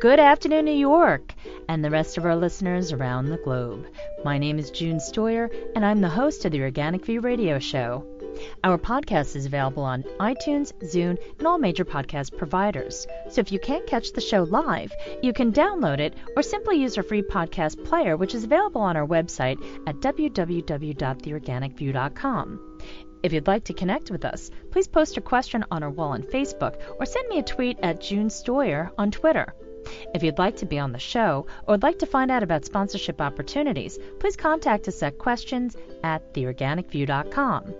Good afternoon, New York, and the rest of our listeners around the globe. My name is June Stoyer, and I'm the host of the Organic View radio show. Our podcast is available on iTunes, Zune, and all major podcast providers. So if you can't catch the show live, you can download it or simply use our free podcast player, which is available on our website at www.theorganicview.com. If you'd like to connect with us, please post a question on our wall on Facebook or send me a tweet at June Stoyer on Twitter. If you'd like to be on the show or would like to find out about sponsorship opportunities, please contact us at questions@theorganicview.com.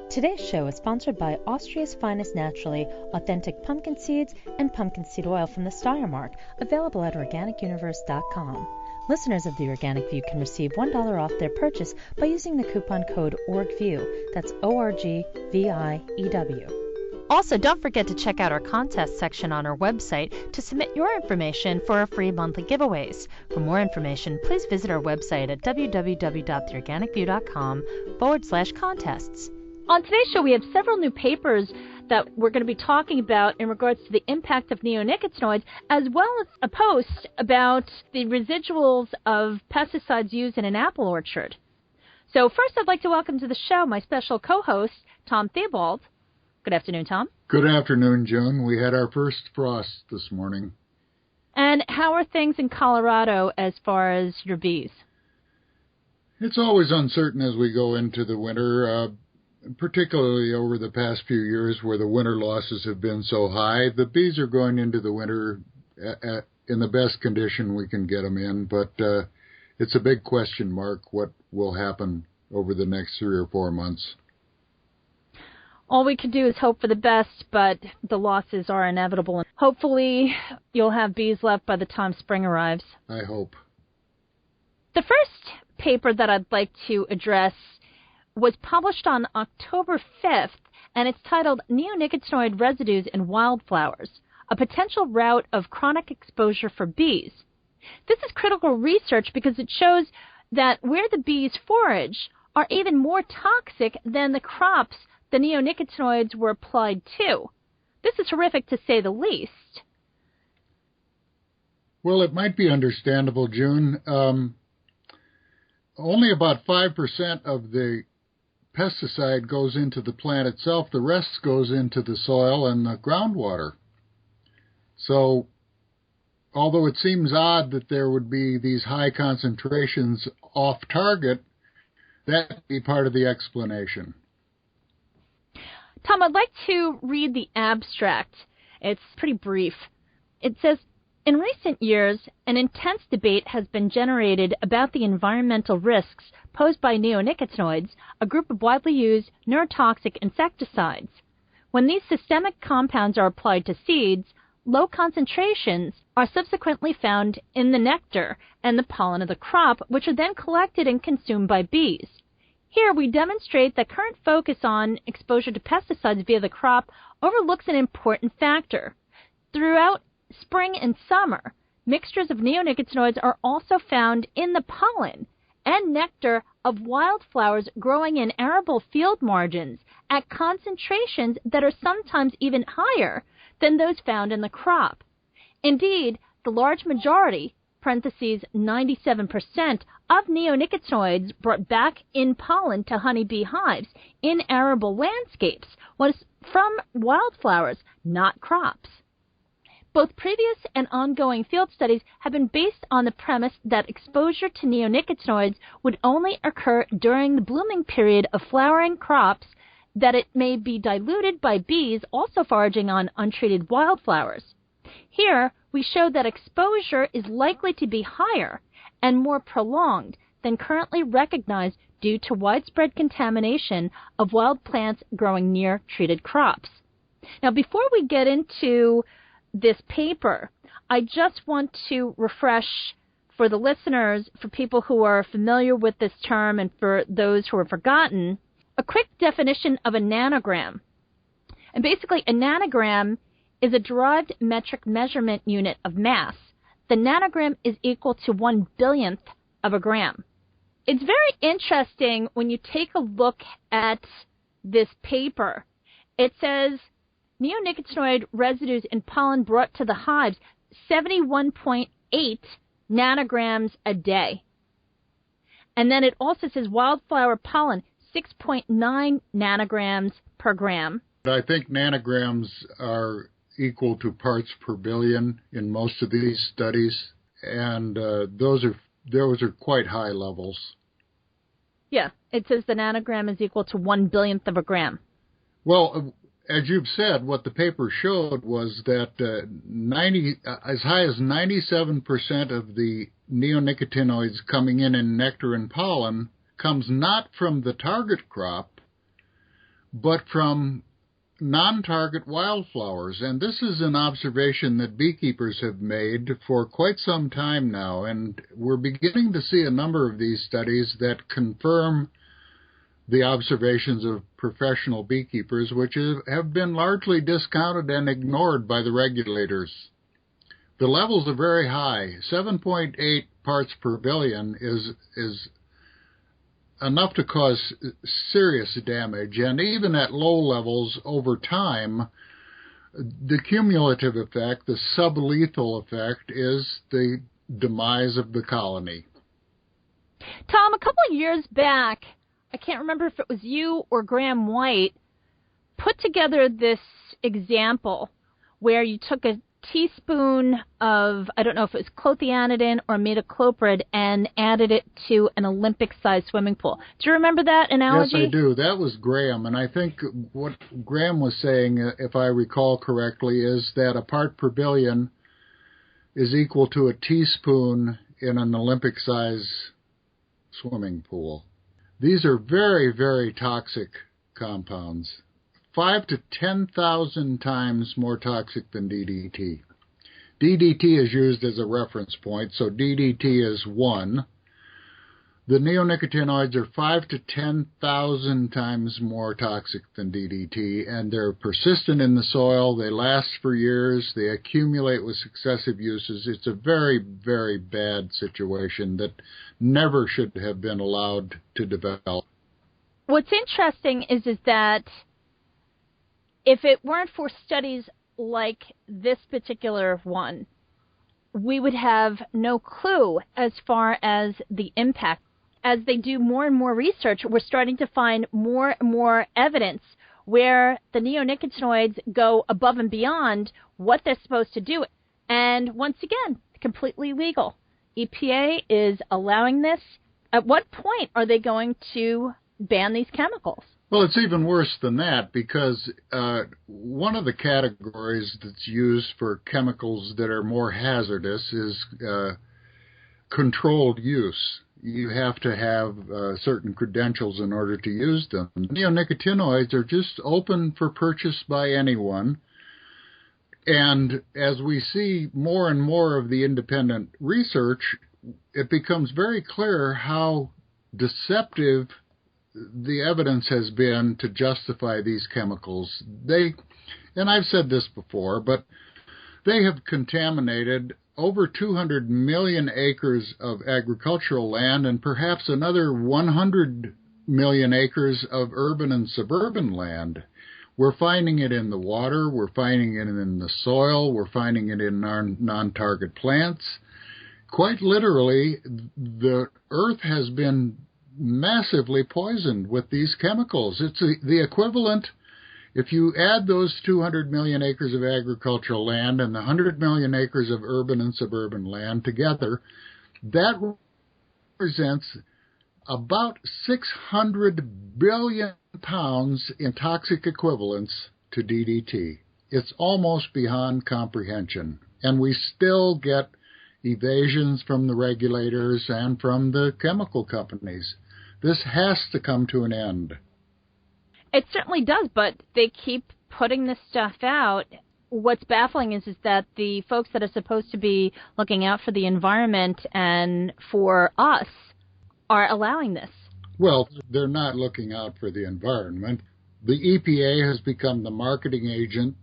Today's show is sponsored by Austria's finest naturally authentic pumpkin seeds and pumpkin seed oil from the Steiermark, available at organicuniverse.com. Listeners of the Organic View can receive $1 off their purchase by using the coupon code ORGVIEW. That's ORGVIEW. Also, don't forget to check out our contest section on our website to submit your information for our free monthly giveaways. For more information, please visit our website at www.theorganicview.com/contests. On today's show, we have several new papers that we're going to be talking about in regards to the impact of neonicotinoids, as well as a post about the residuals of pesticides used in an apple orchard. So first, I'd like to welcome to the show my special co-host, Tom Theobald. Good afternoon, Tom. Good afternoon, June. We had our first frost this morning. And how are things in Colorado as far as your bees? It's always uncertain as we go into the winter, particularly over the past few years where the winter losses have been so high. The bees are going into the winter in the best condition we can get them in, but it's a big question mark what will happen over the next 3 or 4 months. All we can do is hope for the best, but the losses are inevitable. Hopefully, you'll have bees left by the time spring arrives. I hope. The first paper that I'd like to address was published on October 5th, and it's titled Neonicotinoid Residues in Wildflowers, a Potential Route of Chronic Exposure for Bees. This is critical research because it shows that where the bees forage are even more toxic than the crops the neonicotinoids were applied to. This is horrific to say the least. Well, it might be understandable, June. Only about 5% of the pesticide goes into the plant itself. The rest goes into the soil and the groundwater. So, although it seems odd that there would be these high concentrations off target, that would be part of the explanation. Tom, I'd like to read the abstract. It's pretty brief. It says, in recent years, an intense debate has been generated about the environmental risks posed by neonicotinoids, a group of widely used neurotoxic insecticides. When these systemic compounds are applied to seeds, low concentrations are subsequently found in the nectar and the pollen of the crop, which are then collected and consumed by bees. Here, we demonstrate that current focus on exposure to pesticides via the crop overlooks an important factor. Throughout spring and summer, mixtures of neonicotinoids are also found in the pollen and nectar of wildflowers growing in arable field margins at concentrations that are sometimes even higher than those found in the crop. Indeed, the large majority, parentheses 97%, of neonicotinoids brought back in pollen to honeybee hives in arable landscapes was from wildflowers, not crops. Both previous and ongoing field studies have been based on the premise that exposure to neonicotinoids would only occur during the blooming period of flowering crops, that it may be diluted by bees also foraging on untreated wildflowers. Here, we show that exposure is likely to be higher and more prolonged than currently recognized due to widespread contamination of wild plants growing near treated crops. Now, before we get into this paper, I just want to refresh for the listeners, for people who are familiar with this term and for those who have forgotten, a quick definition of a nanogram. And basically, a nanogram is a derived metric measurement unit of mass. The nanogram is equal to 1/billionth of a gram. It's very interesting when you take a look at this paper. It says neonicotinoid residues in pollen brought to the hives. 71.8 nanograms a day. And then it also says wildflower pollen, 6.9 nanograms per gram. I think nanograms are equal to parts per billion in most of these studies, and those are quite high levels. Yeah, it says the nanogram is equal to 1/1000th of a gram. Well, as you've said, what the paper showed was that as high as 97% of the neonicotinoids coming in nectar and pollen comes not from the target crop, but from non-target wildflowers. And this is an observation that beekeepers have made for quite some time now, and we're beginning to see a number of these studies that confirm the observations of professional beekeepers, which have been largely discounted and ignored by the regulators. The levels are very high. 7.8 parts per billion is enough to cause serious damage, and even at low levels over time, the cumulative effect, the sublethal effect, is the demise of the colony. Tom, a couple of years back, I can't remember if it was you or Graham White, put together this example where you took a teaspoon of, I don't know if it was clothianidin or imidacloprid, and added it to an Olympic-sized swimming pool. Do you remember that analogy? Yes, I do. That was Graham, and I think what Graham was saying, if I recall correctly, is that a part per billion is equal to a teaspoon in an Olympic-sized swimming pool. These are very, very toxic compounds, 5 to 10,000 times more toxic than DDT. DDT is used as a reference point, so DDT is 1. The neonicotinoids are 5 to 10,000 times more toxic than DDT, and they're persistent in the soil. They last for years. They accumulate with successive uses. It's a very, very bad situation that never should have been allowed to develop. What's interesting is that if it weren't for studies like this particular one, we would have no clue as far as the impact. As they do more and more research, we're starting to find more and more evidence where the neonicotinoids go above and beyond what they're supposed to do. And once again, completely legal. EPA is allowing this. At what point are they going to ban these chemicals? Well, it's even worse than that, because one of the categories that's used for chemicals that are more hazardous is controlled use. You have to have certain credentials in order to use them. Neonicotinoids are just open for purchase by anyone. And as we see more and more of the independent research, it becomes very clear how deceptive the evidence has been to justify these chemicals. And I've said this before, but they have contaminated over 200 million acres of agricultural land and perhaps another 100 million acres of urban and suburban land. We're finding it in the water, we're finding it in the soil, we're finding it in our non-target plants. Quite literally, the earth has been massively poisoned with these chemicals. It's the equivalent. If you add those 200 million acres of agricultural land and the 100 million acres of urban and suburban land together, that represents about 600 billion pounds in toxic equivalents to DDT. It's almost beyond comprehension. And we still get evasions from the regulators and from the chemical companies. This has to come to an end. It certainly does, but they keep putting this stuff out. What's baffling is that the folks that are supposed to be looking out for the environment and for us are allowing this. Well, they're not looking out for the environment. The EPA has become the marketing agent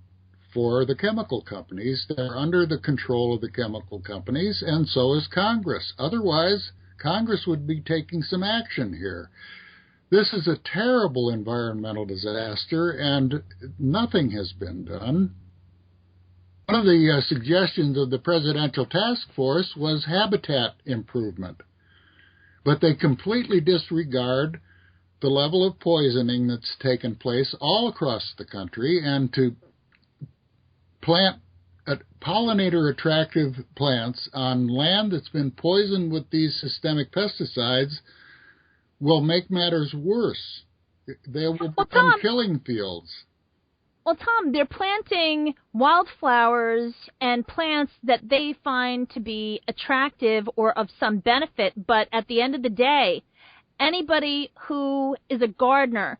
for the chemical companies. They're under the control of the chemical companies, and so is Congress. Otherwise, Congress would be taking some action here. This is a terrible environmental disaster, and nothing has been done. One of the suggestions of the Presidential Task Force was habitat improvement, but they completely disregard the level of poisoning that's taken place all across the country, and to plant pollinator-attractive plants on land that's been poisoned with these systemic pesticides will make matters worse. They will become killing fields. Well, Tom, they're planting wildflowers and plants that they find to be attractive or of some benefit, but at the end of the day, anybody who is a gardener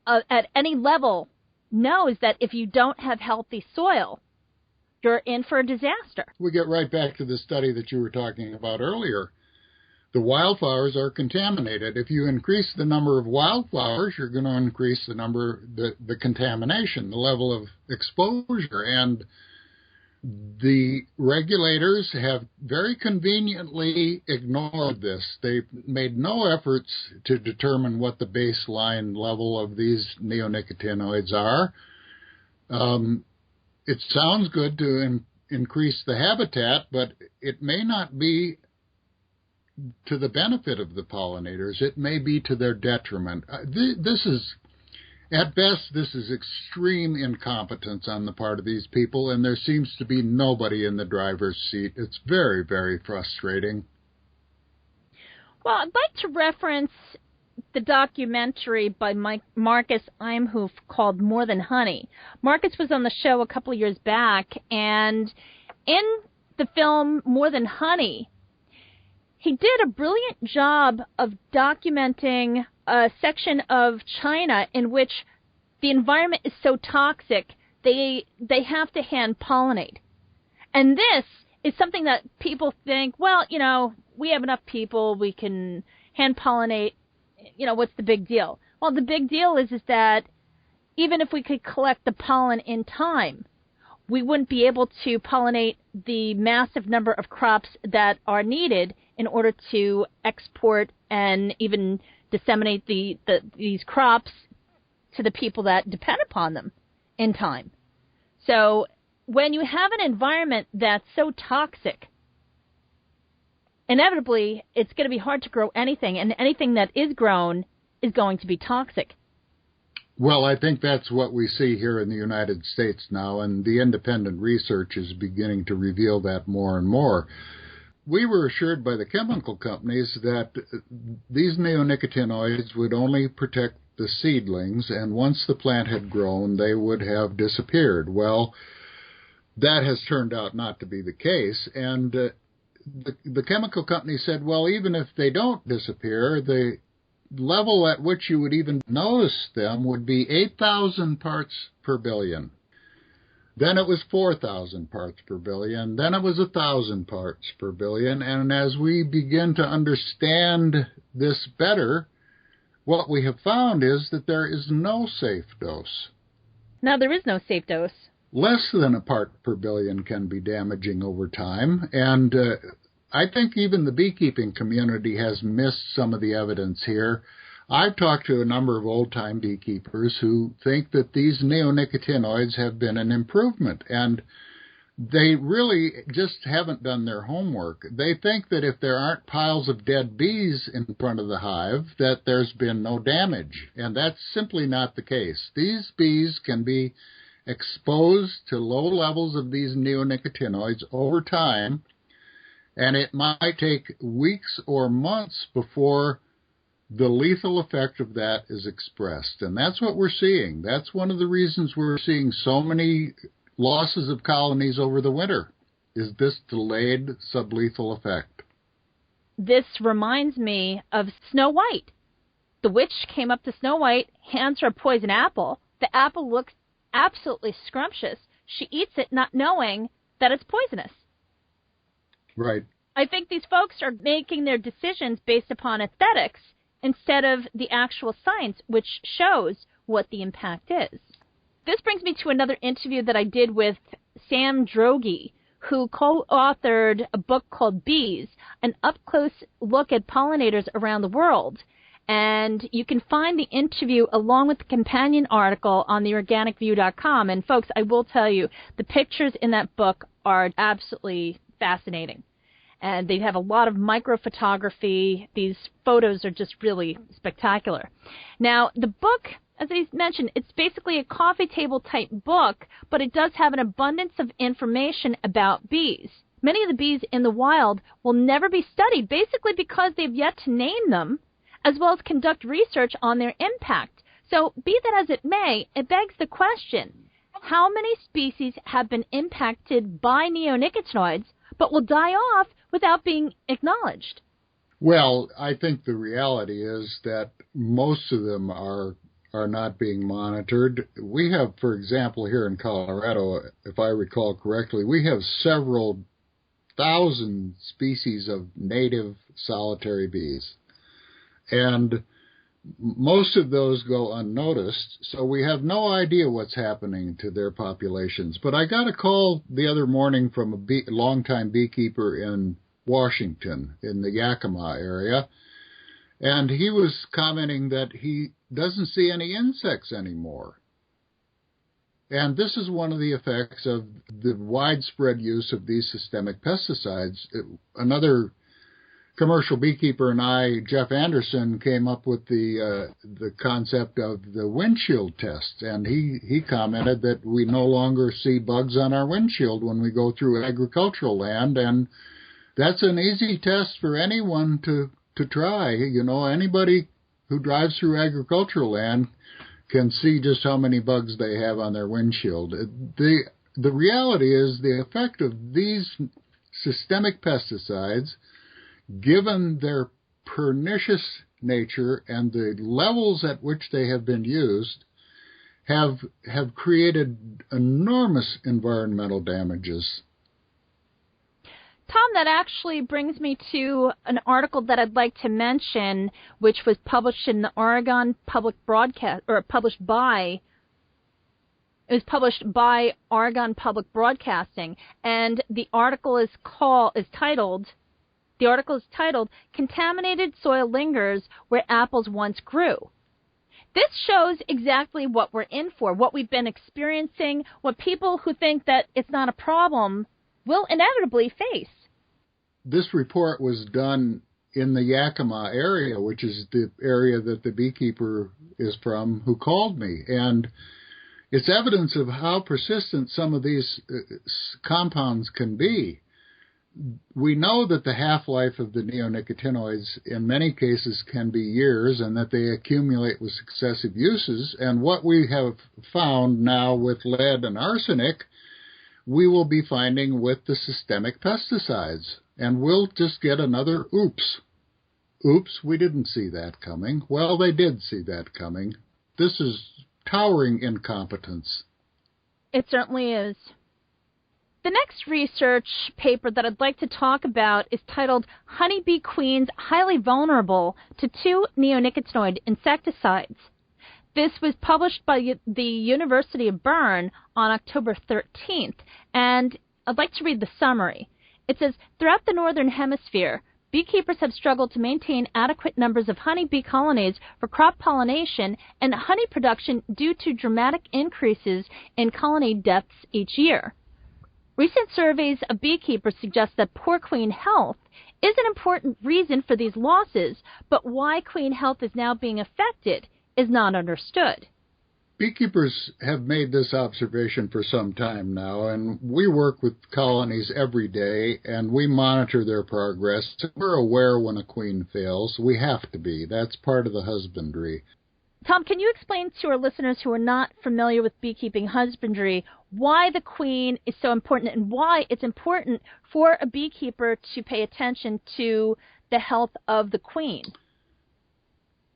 at any level knows that if you don't have healthy soil, you're in for a disaster. We get right back to the study that you were talking about earlier. The wildflowers are contaminated. If you increase the number of wildflowers, you're going to increase the contamination, the level of exposure. And the regulators have very conveniently ignored this. They've made no efforts to determine what the baseline level of these neonicotinoids are. It sounds good to increase the habitat, but it may not be to the benefit of the pollinators. It may be to their detriment. This is, at best, this is extreme incompetence on the part of these people, and there seems to be nobody in the driver's seat. It's very, very frustrating. Well, I'd like to reference the documentary by Marcus Imhoff called More Than Honey. Marcus was on the show a couple of years back, and in the film More Than Honey, he did a brilliant job of documenting a section of China in which the environment is so toxic they have to hand pollinate. And this is something that people think, well, you know, we have enough people, we can hand pollinate, you know, what's the big deal? Well, the big deal is that even if we could collect the pollen in time, we wouldn't be able to pollinate the massive number of crops that are needed in order to export and even disseminate these crops to the people that depend upon them in time. So when you have an environment that's so toxic, inevitably it's going to be hard to grow anything, and anything that is grown is going to be toxic. Well, I think that's what we see here in the United States now, and the independent research is beginning to reveal that more and more. We were assured by the chemical companies that these neonicotinoids would only protect the seedlings, and once the plant had grown, they would have disappeared. Well, that has turned out not to be the case, and the chemical company said, well, even if they don't disappear, the level at which you would even notice them would be 8,000 parts per billion. Then it was 4,000 parts per billion. Then it was 1,000 parts per billion. And as we begin to understand this better, what we have found is that there is no safe dose. Now, there is no safe dose. Less than a part per billion can be damaging over time. And I think even the beekeeping community has missed some of the evidence here. I've talked to a number of old-time beekeepers who think that these neonicotinoids have been an improvement, and they really just haven't done their homework. They think that if there aren't piles of dead bees in front of the hive, that there's been no damage, and that's simply not the case. These bees can be exposed to low levels of these neonicotinoids over time, and it might take weeks or months before the lethal effect of that is expressed. And that's what we're seeing. That's one of the reasons we're seeing so many losses of colonies over the winter, is this delayed sublethal effect. This reminds me of Snow White. The witch came up to Snow White, hands her a poison apple. The apple looks absolutely scrumptious. She eats it not knowing that it's poisonous. Right. I think these folks are making their decisions based upon aesthetics instead of the actual science, which shows what the impact is. This brings me to another interview that I did with Sam Droege, who co-authored a book called Bees, an up-close look at pollinators around the world. And you can find the interview along with the companion article on theorganicview.com. And folks, I will tell you, the pictures in that book are absolutely fascinating. And they have a lot of micro photography. These photos are just really spectacular. Now, the book, as I mentioned, it's basically a coffee table type book, but it does have an abundance of information about bees. Many of the bees in the wild will never be studied, basically because they've yet to name them, as well as conduct research on their impact. So, be that as it may, it begs the question, how many species have been impacted by neonicotinoids but will die off without being acknowledged? Well, I think the reality is that most of them are not being monitored. We have, for example, here in Colorado, if I recall correctly, we have several thousand species of native solitary bees. And most of those go unnoticed, so we have no idea what's happening to their populations. But I got a call the other morning from a longtime beekeeper in Washington, in the Yakima area, and he was commenting that he doesn't see any insects anymore. And this is one of the effects of the widespread use of these systemic pesticides. Another commercial beekeeper and I, Jeff Anderson, came up with the concept of the windshield test, and he commented that we no longer see bugs on our windshield when we go through agricultural land, and that's an easy test for anyone to try. You know, anybody who drives through agricultural land can see just how many bugs they have on their windshield. The reality is the effect of these systemic pesticides, given their pernicious nature and the levels at which they have been used, have created enormous environmental damages. Tom, that actually brings me to an article that I'd like to mention, which was published in the Oregon Public Broadcast, or published by Oregon Public Broadcasting, and the article is titled, "Contaminated Soil Lingers Where Apples Once Grew." This shows exactly what we're in for, what we've been experiencing, what people who think that it's not a problem will inevitably face. This report was done in the Yakima area, which is the area that the beekeeper is from who called me. And it's evidence of how persistent some of these compounds can be. We know that the half-life of the neonicotinoids in many cases can be years, and that they accumulate with successive uses. And what we have found now with lead and arsenic, we will be finding with the systemic pesticides. And we'll just get another oops. Oops, we didn't see that coming. Well, they did see that coming. This is towering incompetence. It certainly is. The next research paper that I'd like to talk about is titled "Honeybee Queens Highly Vulnerable to 2 Neonicotinoid Insecticides." This was published by the University of Bern on October 13th, and I'd like to read the summary. It says, throughout the Northern Hemisphere, beekeepers have struggled to maintain adequate numbers of honeybee colonies for crop pollination and honey production due to dramatic increases in colony deaths each year. Recent surveys of beekeepers suggest that poor queen health is an important reason for these losses, but why queen health is now being affected is not understood. Beekeepers have made this observation for some time now, and we work with colonies every day, and we monitor their progress. We're aware when a queen fails. We have to be. That's part of the husbandry. Tom, can you explain to our listeners who are not familiar with beekeeping husbandry why the queen is so important and why it's important for a beekeeper to pay attention to the health of the queen?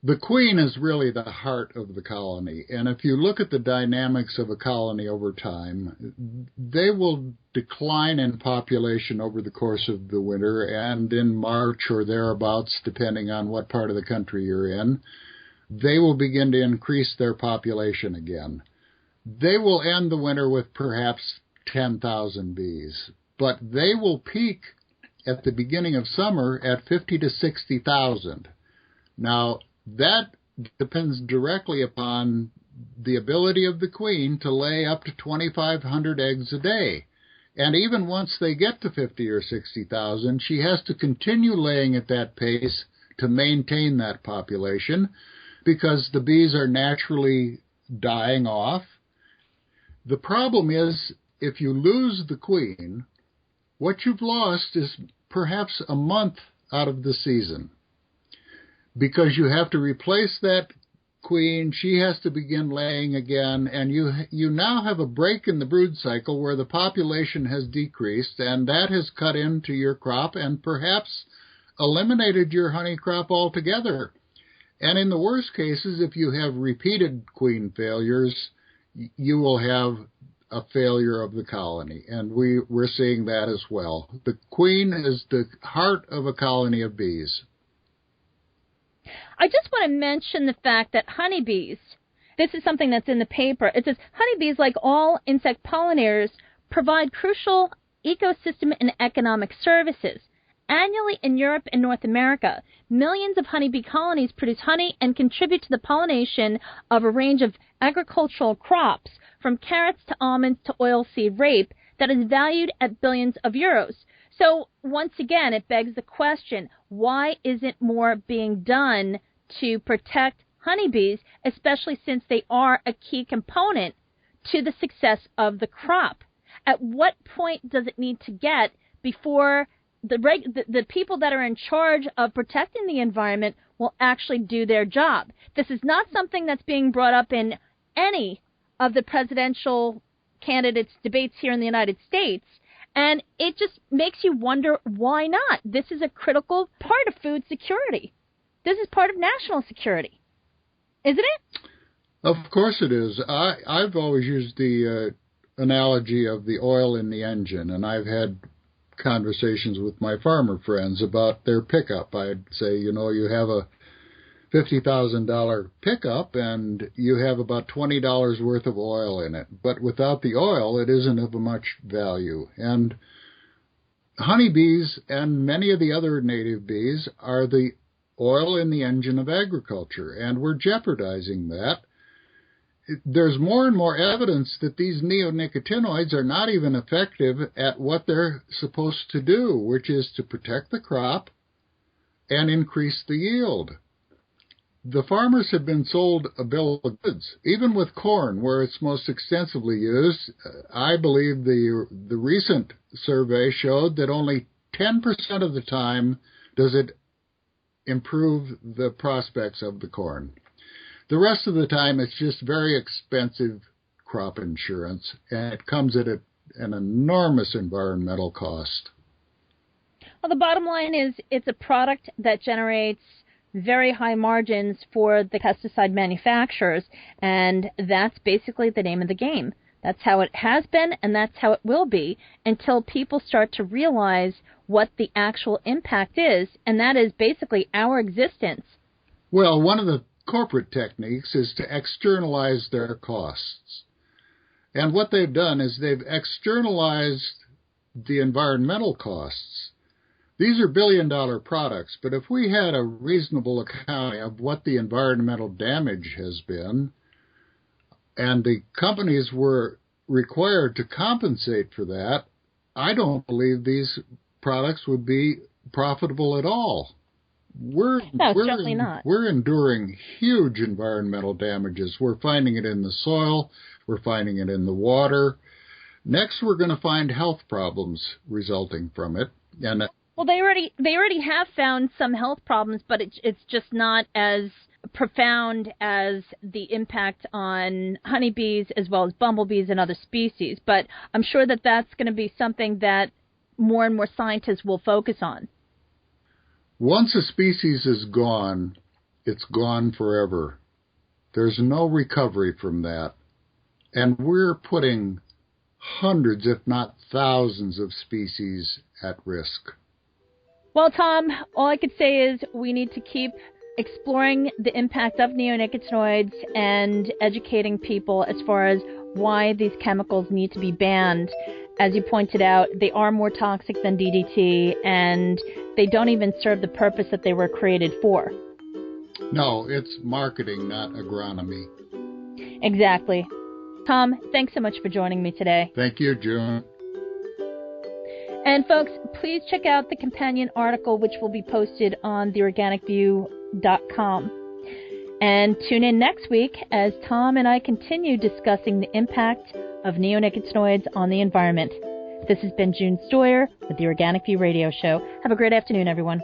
The queen is really the heart of the colony, and if you look at the dynamics of a colony over time, they will decline in population over the course of the winter, and in March or thereabouts, depending on what part of the country you're in, they will begin to increase their population again. They will end the winter with perhaps 10,000 bees, but they will peak at the beginning of summer at 50 to 60,000. Now, that depends directly upon the ability of the queen to lay up to 2,500 eggs a day. And even once they get to 50 or 60,000, she has to continue laying at that pace to maintain that population, because the bees are naturally dying off. The problem is, if you lose the queen, what you've lost is perhaps a month out of the season, because you have to replace that queen. She has to begin laying again, and you now have a break in the brood cycle where the population has decreased, and that has cut into your crop and perhaps eliminated your honey crop altogether. And in the worst cases, if you have repeated queen failures, you will have a failure of the colony, and we're seeing that as well. The queen is the heart of a colony of bees. I just want to mention the fact that honeybees, this is something that's in the paper. It says, honeybees, like all insect pollinators, provide crucial ecosystem and economic services. Annually in Europe and North America, millions of honeybee colonies produce honey and contribute to the pollination of a range of agricultural crops, from carrots to almonds to oilseed rape, that is valued at billions of euros. So once again, it begs the question, why isn't more being done to protect honeybees, especially since they are a key component to the success of the crop? At what point does it need to get before the people that are in charge of protecting the environment will actually do their job? This is not something that's being brought up in any of the presidential candidates' debates here in the United States. And it just makes you wonder, why not? This is a critical part of food security. This is part of national security. Isn't it? Of course it is. I've always used the analogy of the oil in the engine, and I've had conversations with my farmer friends about their pickup. I'd say, you have a $50,000 pickup and you have about $20 worth of oil in it. But without the oil, it isn't of much value. And honeybees and many of the other native bees are the oil in the engine of agriculture, and we're jeopardizing that. There's more and more evidence that these neonicotinoids are not even effective at what they're supposed to do, which is to protect the crop and increase the yield. The farmers have been sold a bill of goods, even with corn, where it's most extensively used. I believe the recent survey showed that only 10% of the time does it improve the prospects of the corn. The rest of the time, it's just very expensive crop insurance, and it comes at an enormous environmental cost. Well, the bottom line is it's a product that generates very high margins for the pesticide manufacturers, and that's basically the name of the game. That's how it has been, and that's how it will be until people start to realize what the actual impact is, and that is basically our existence. Well, one of the corporate techniques is to externalize their costs. And what they've done is they've externalized the environmental costs. These are billion-dollar products, but if we had a reasonable accounting of what the environmental damage has been, and the companies were required to compensate for that, I don't believe these products would be profitable at all. Certainly not. We're enduring huge environmental damages. We're finding it in the soil. We're finding it in the water. Next, we're going to find health problems resulting from it. And well, they already have found some health problems, but it's just not as profound as the impact on honeybees as well as bumblebees and other species. But I'm sure that that's going to be something that more and more scientists will focus on. Once a species is gone, it's gone forever. There's no recovery from that. And we're putting hundreds, if not thousands, of species at risk. Well, Tom, all I could say is we need to keep exploring the impact of neonicotinoids and educating people as far as why these chemicals need to be banned. As you pointed out, they are more toxic than DDT, and they don't even serve the purpose that they were created for. No, it's marketing, not agronomy. Exactly. Tom, thanks so much for joining me today. Thank you, June. And folks, please check out the companion article, which will be posted on theorganicview.com. And tune in next week as Tom and I continue discussing the impact of neonicotinoids on the environment. This has been June Stoyer with the Organic View Radio Show. Have a great afternoon, everyone.